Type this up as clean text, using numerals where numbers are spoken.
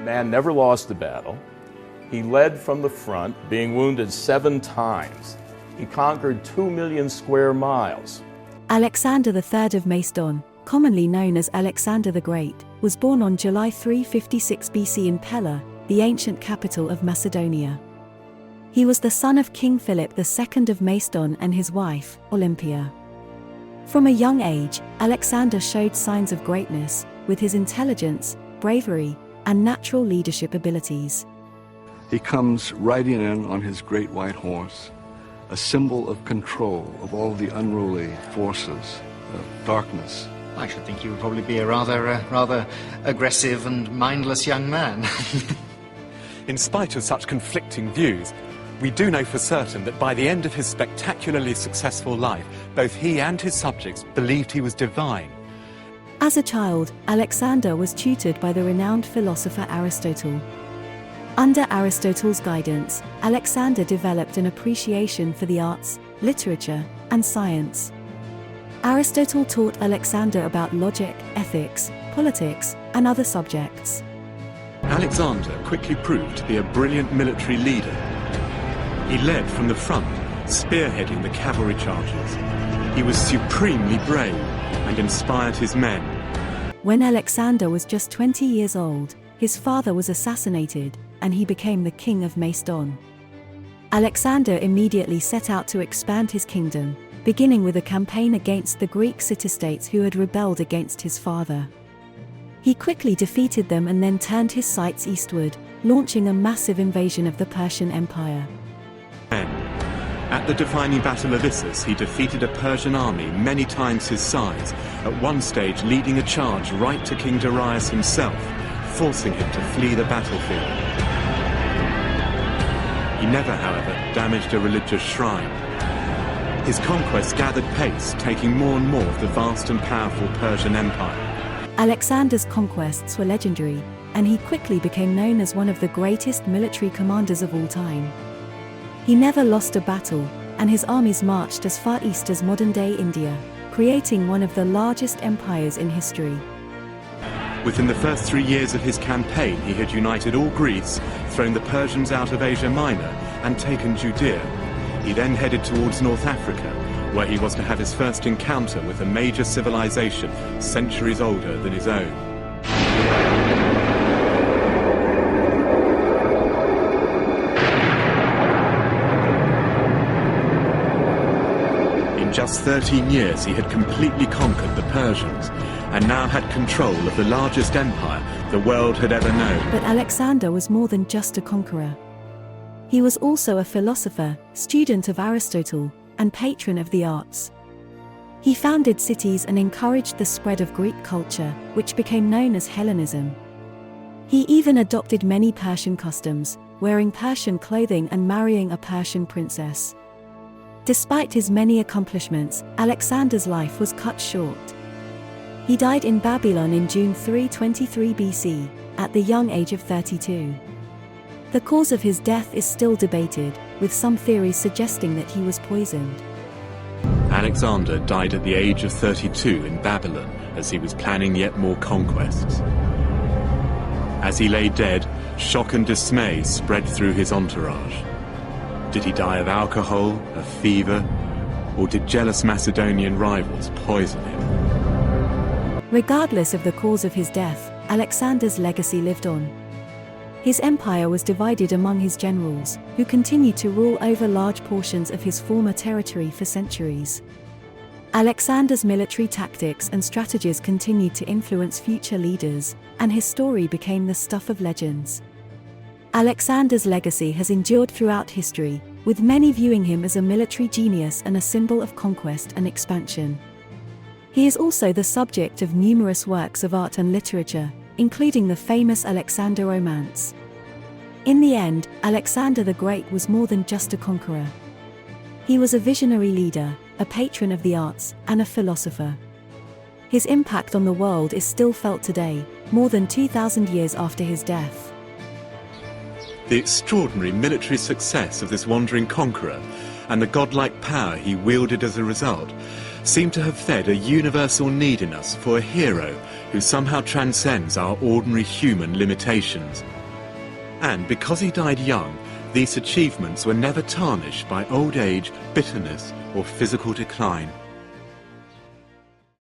man never lost a battle. He led from the front, being wounded 7 times. He conquered 2 million square miles. Alexander III of Macedon, commonly known as Alexander the Great, was born on July 356 BC in Pella, the ancient capital of Macedonia. He was the son of King Philip II of Macedon and his wife, Olympia. From a young age, Alexander showed signs of greatness, with his intelligence, bravery, and natural leadership abilities. He comes riding in on his great white horse, a symbol of control of all the unruly forces of darkness. I should think he would probably be a rather aggressive and mindless young man. In spite of such conflicting views, we do know for certain that by the end of his spectacularly successful life, both he and his subjects believed he was divine. As a child, Alexander was tutored by the renowned philosopher Aristotle. Under Aristotle's guidance, Alexander developed an appreciation for the arts, literature, and science. Aristotle taught Alexander about logic, ethics, politics, and other subjects. Alexander quickly proved to be a brilliant military leader. He led from the front, spearheading the cavalry charges. He was supremely brave and inspired his men. When Alexander was just 20 years old, his father was assassinated, and he became the king of Macedon. Alexander immediately set out to expand his kingdom, beginning with a campaign against the Greek city-states who had rebelled against his father. He quickly defeated them and then turned his sights eastward, launching a massive invasion of the Persian Empire. At the defining Battle of Issus, he defeated a Persian army many times his size, at one stage leading a charge right to King Darius himself, forcing him to flee the battlefield. He never, however, damaged a religious shrine. His conquests gathered pace, taking more and more of the vast and powerful Persian Empire. Alexander's conquests were legendary, and he quickly became known as one of the greatest military commanders of all time. He never lost a battle, and his armies marched as far east as modern-day India, creating one of the largest empires in history. Within the first 3 years of his campaign, he had united all Greece, thrown the Persians out of Asia Minor, and taken Judea. He then headed towards North Africa, where he was to have his first encounter with a major civilization centuries older than his own. In just 13 years, he had completely conquered the Persians, and now had control of the largest empire the world had ever known. But Alexander was more than just a conqueror. He was also a philosopher, student of Aristotle, and patron of the arts. He founded cities and encouraged the spread of Greek culture, which became known as Hellenism. He even adopted many Persian customs, wearing Persian clothing and marrying a Persian princess. Despite his many accomplishments, Alexander's life was cut short. He died in Babylon in June 323 BC, at the young age of 32. The cause of his death is still debated, with some theories suggesting that he was poisoned. Alexander died at the age of 32 in Babylon as he was planning yet more conquests. As he lay dead, shock and dismay spread through his entourage. Did he die of alcohol, of fever, or did jealous Macedonian rivals poison him? Regardless of the cause of his death, Alexander's legacy lived on. His empire was divided among his generals, who continued to rule over large portions of his former territory for centuries. Alexander's military tactics and strategies continued to influence future leaders, and his story became the stuff of legends. Alexander's legacy has endured throughout history, with many viewing him as a military genius and a symbol of conquest and expansion. He is also the subject of numerous works of art and literature, including the famous Alexander Romance. In the end, Alexander the Great was more than just a conqueror. He was a visionary leader, a patron of the arts, and a philosopher. His impact on the world is still felt today, more than 2,000 years after his death. The extraordinary military success of this wandering conqueror, and the godlike power he wielded as a result, seem to have fed a universal need in us for a hero who somehow transcends our ordinary human limitations. And because he died young, these achievements were never tarnished by old age, bitterness, or physical decline.